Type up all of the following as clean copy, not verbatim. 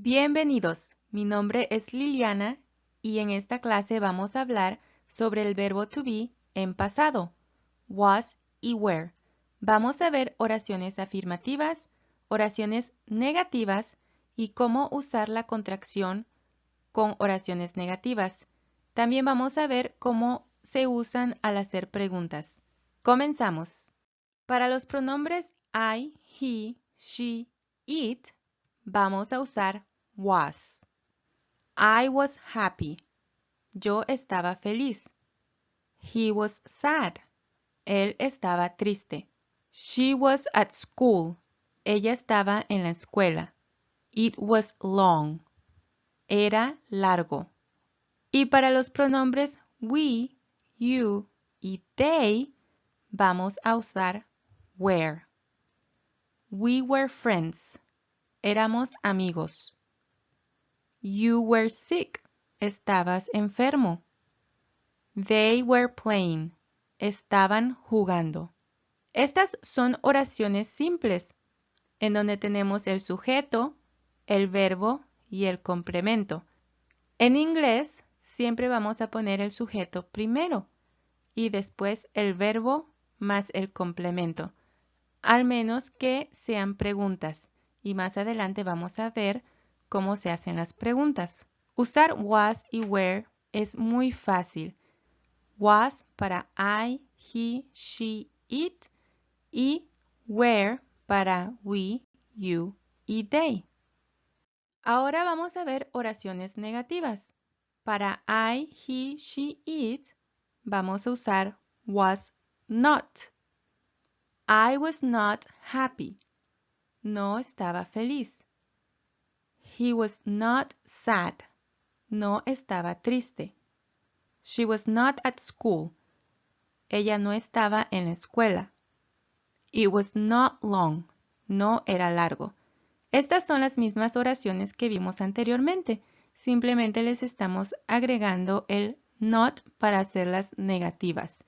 Bienvenidos, mi nombre es Liliana y en esta clase vamos a hablar sobre el verbo to be en pasado, was y were. Vamos a ver oraciones afirmativas, oraciones negativas y cómo usar la contracción con oraciones negativas. También vamos a ver cómo se usan al hacer preguntas. Comenzamos. Para los pronombres I, he, she, it, vamos a usar was. I was happy. Yo estaba feliz. He was sad. Él estaba triste. She was at school. Ella estaba en la escuela. It was long. Era largo. Y para los pronombres we, you y they, vamos a usar were. We were friends. Éramos amigos. You were sick. Estabas enfermo. They were playing. Estaban jugando. Estas son oraciones simples, en donde tenemos el sujeto, el verbo y el complemento. En inglés, siempre vamos a poner el sujeto primero y después el verbo más el complemento, al menos que sean preguntas. Y más adelante vamos a ver cómo se hacen las preguntas. Usar was y were es muy fácil. Was para I, he, she, it y were para we, you y they. Ahora vamos a ver oraciones negativas. Para I, he, she, it vamos a usar was not. I was not happy. No estaba feliz. He was not sad. No estaba triste. She was not at school. Ella no estaba en la escuela. It was not long. No era largo. Estas son las mismas oraciones que vimos anteriormente. Simplemente les estamos agregando el not para hacerlas negativas.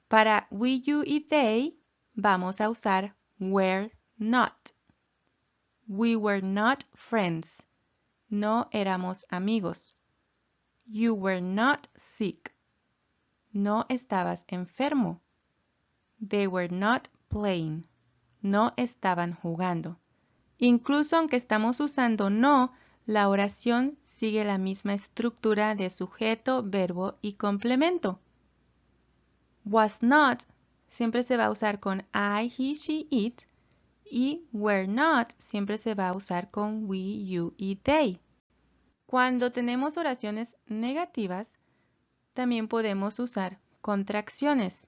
Para we, you y they vamos a usar were not. We were not friends. No éramos amigos. You were not sick. No estabas enfermo. They were not playing. No estaban jugando. Incluso aunque estamos usando no, la oración sigue la misma estructura de sujeto, verbo y complemento. Was not siempre se va a usar con I, he, she, it y were not siempre se va a usar con we, you y they. Cuando tenemos oraciones negativas, también podemos usar contracciones.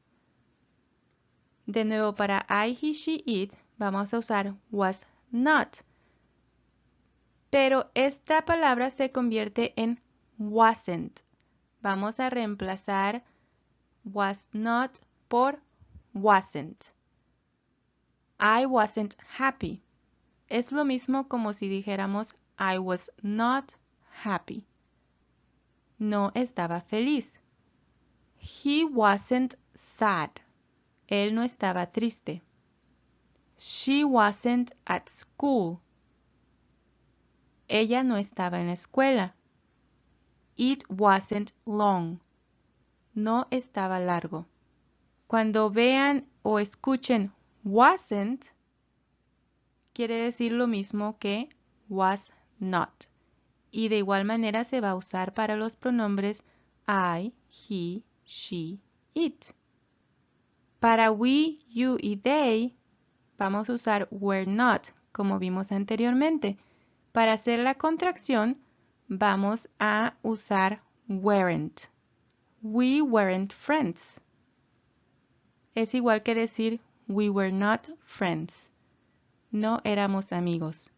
De nuevo, para I, he, she, it, vamos a usar was not. Pero esta palabra se convierte en wasn't. Vamos a reemplazar was not por wasn't. I wasn't happy. Es lo mismo como si dijéramos I was not happy. No estaba feliz. He wasn't sad. Él no estaba triste. She wasn't at school. Ella no estaba en la escuela. It wasn't long. No estaba largo. Cuando vean o escuchen wasn't, quiere decir lo mismo que was not. Y de igual manera se va a usar para los pronombres I, he, she, it. Para we, you y they, vamos a usar were not, como vimos anteriormente. Para hacer la contracción, vamos a usar weren't. We weren't friends. Es igual que decir we were not friends. No éramos amigos.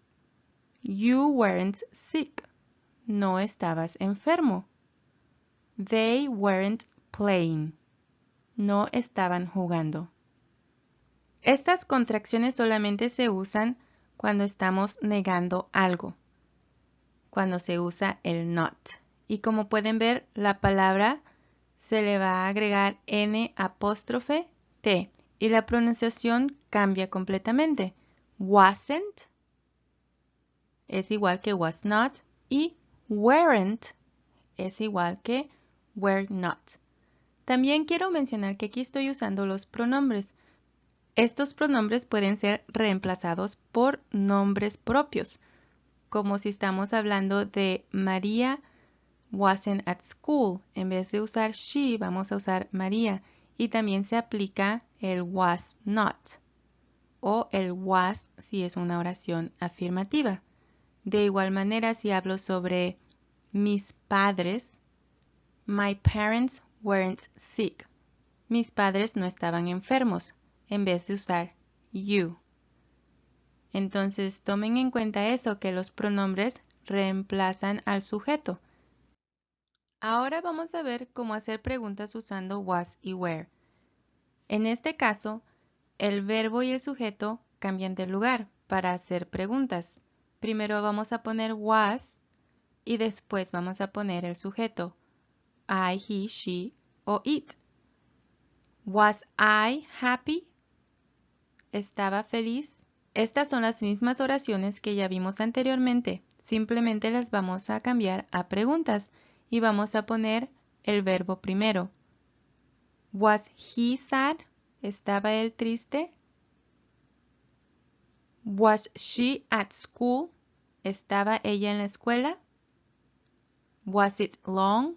You weren't sick. No estabas enfermo. They weren't playing. No estaban jugando. Estas contracciones solamente se usan cuando estamos negando algo, cuando se usa el not. Y como pueden ver, la palabra se le va a agregar N apóstrofe T y la pronunciación cambia completamente. Wasn't, es igual que was not y weren't es igual que were not. También quiero mencionar que aquí estoy usando los pronombres. Estos pronombres pueden ser reemplazados por nombres propios, como si estamos hablando de María wasn't at school. En vez de usar she, vamos a usar María. Y también se aplica el was not o el was si es una oración afirmativa. De igual manera, si hablo sobre mis padres, my parents weren't sick. Mis padres no estaban enfermos, en vez de usar you. Entonces, tomen en cuenta eso, que los pronombres reemplazan al sujeto. Ahora vamos a ver cómo hacer preguntas usando was y were. En este caso, el verbo y el sujeto cambian de lugar para hacer preguntas. Primero vamos a poner was y después vamos a poner el sujeto I, he, she o it. Was I happy? ¿Estaba feliz? Estas son las mismas oraciones que ya vimos anteriormente. Simplemente las vamos a cambiar a preguntas y vamos a poner el verbo primero. Was he sad? ¿Estaba él triste? Was she at school? ¿Estaba ella en la escuela? Was it long?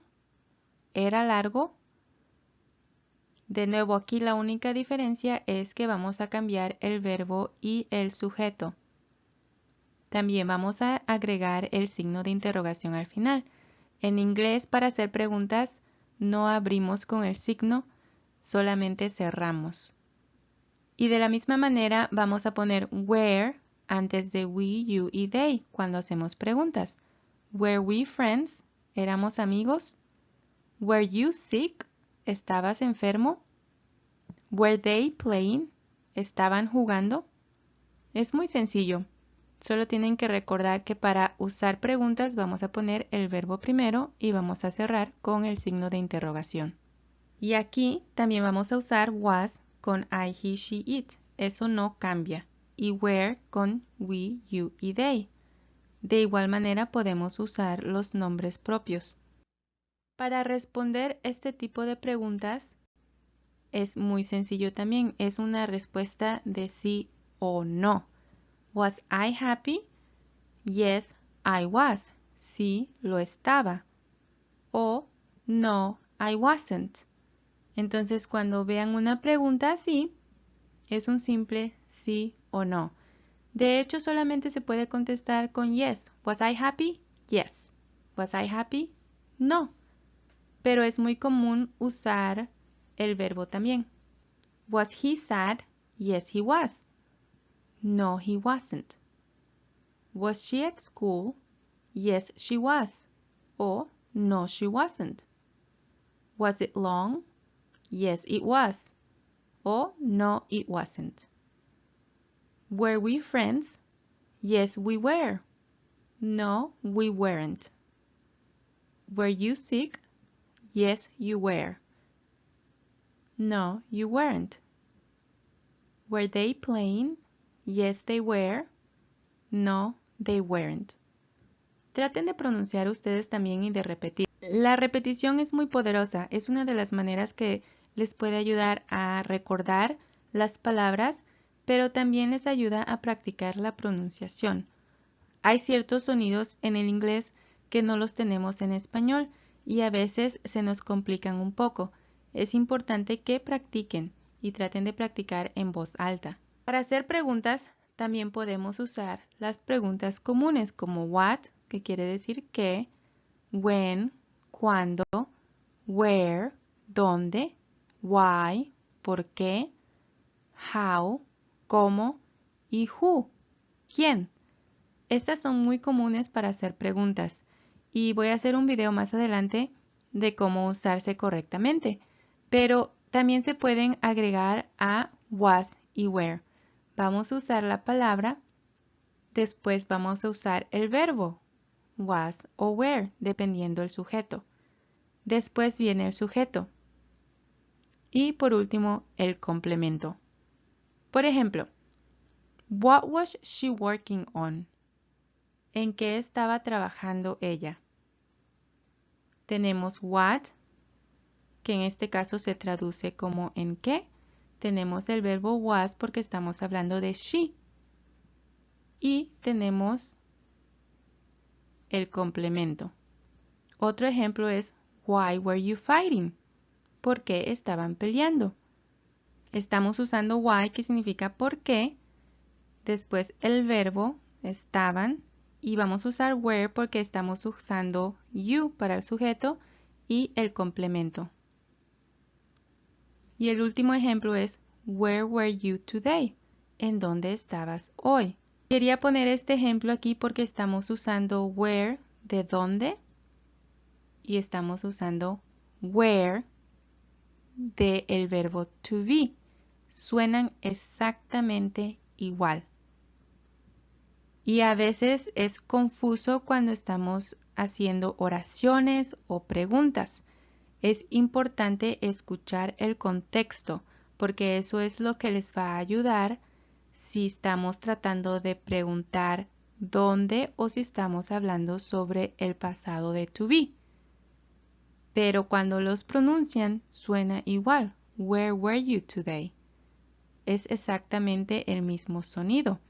¿Era largo? De nuevo, aquí la única diferencia es que vamos a cambiar el verbo y el sujeto. También vamos a agregar el signo de interrogación al final. En inglés, para hacer preguntas, no abrimos con el signo, solamente cerramos. Y de la misma manera vamos a poner were antes de we, you y they cuando hacemos preguntas. Were we friends? ¿Éramos amigos? Were you sick? ¿Estabas enfermo? Were they playing? ¿Estaban jugando? Es muy sencillo. Solo tienen que recordar que para usar preguntas vamos a poner el verbo primero y vamos a cerrar con el signo de interrogación. Y aquí también vamos a usar was con I, he, she, it. Eso no cambia. Y were con we, you y they. De igual manera podemos usar los nombres propios. Para responder este tipo de preguntas es muy sencillo también. Es una respuesta de sí o no. Was I happy? Yes, I was. Sí, lo estaba. O no, I wasn't. Entonces, cuando vean una pregunta así, es un simple sí o no. De hecho, solamente se puede contestar con yes. Was I happy? Yes. Was I happy? No. Pero es muy común usar el verbo también. Was he sad? Yes, he was. No, he wasn't. Was she at school? Yes, she was. O no, she wasn't. Was it long? Yes, it was. O no, it wasn't. Were we friends? Yes, we were. No, we weren't. Were you sick? Yes, you were. No, you weren't. Were they playing? Yes, they were. No, they weren't. Traten de pronunciar ustedes también y de repetir. La repetición es muy poderosa. Es una de las maneras que les puede ayudar a recordar las palabras, pero también les ayuda a practicar la pronunciación. Hay ciertos sonidos en el inglés que no los tenemos en español y a veces se nos complican un poco. Es importante que practiquen y traten de practicar en voz alta. Para hacer preguntas también podemos usar las preguntas comunes como what, que quiere decir qué, when, cuándo, where, dónde, why, por qué, how, cómo y who, quién. Estas son muy comunes para hacer preguntas y voy a hacer un video más adelante de cómo usarse correctamente, pero también se pueden agregar a was y were. Vamos a usar la palabra, después vamos a usar el verbo was o were, dependiendo del sujeto. Después viene el sujeto. Y por último, el complemento. Por ejemplo, what was she working on? ¿En qué estaba trabajando ella? Tenemos what, que en este caso se traduce como ¿en qué? Tenemos el verbo was porque estamos hablando de she. Y tenemos el complemento. Otro ejemplo es why were you fighting? ¿Por qué estaban peleando? Estamos usando why, que significa por qué. Después el verbo estaban y vamos a usar were porque estamos usando you para el sujeto y el complemento. Y el último ejemplo es where were you today? ¿En dónde estabas hoy? Quería poner este ejemplo aquí porque estamos usando where de dónde y estamos usando where de el verbo to be. Suenan exactamente igual. Y a veces es confuso cuando estamos haciendo oraciones o preguntas. Es importante escuchar el contexto porque eso es lo que les va a ayudar si estamos tratando de preguntar dónde o si estamos hablando sobre el pasado de to be. Pero cuando los pronuncian suena igual. Where were you today? Es exactamente el mismo sonido.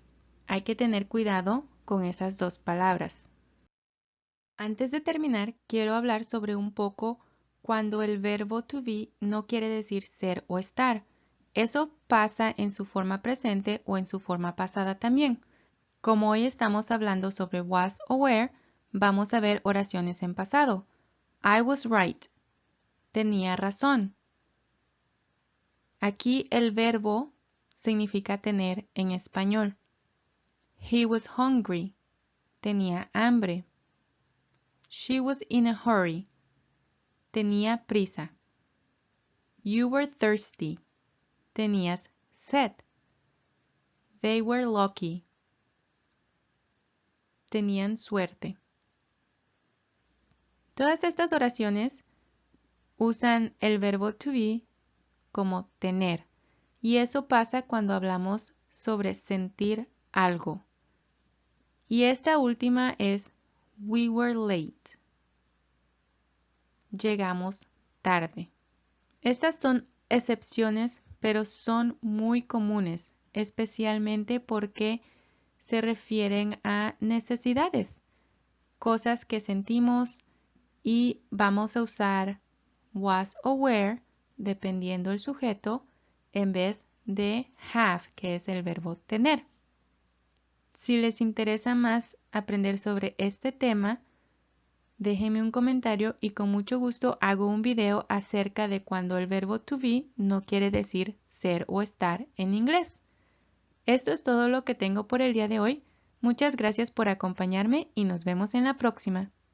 Hay que tener cuidado con esas dos palabras. Antes de terminar, quiero hablar sobre un poco cuando el verbo to be no quiere decir ser o estar. Eso pasa en su forma presente o en su forma pasada también. Como hoy estamos hablando sobre was o were, vamos a ver oraciones en pasado. I was right. Tenía razón. Aquí el verbo significa tener en español. He was hungry. Tenía hambre. She was in a hurry. Tenía prisa. You were thirsty. Tenías sed. They were lucky. Tenían suerte. Todas estas oraciones usan el verbo to be como tener. Y eso pasa cuando hablamos sobre sentir algo. Y esta última es we were late. Llegamos tarde. Estas son excepciones, pero son muy comunes, especialmente porque se refieren a necesidades, cosas que sentimos y vamos a usar was o were, dependiendo del sujeto, en vez de have, que es el verbo tener. Si les interesa más aprender sobre este tema, déjenme un comentario y con mucho gusto hago un video acerca de cuando el verbo to be no quiere decir ser o estar en inglés. Esto es todo lo que tengo por el día de hoy. Muchas gracias por acompañarme y nos vemos en la próxima.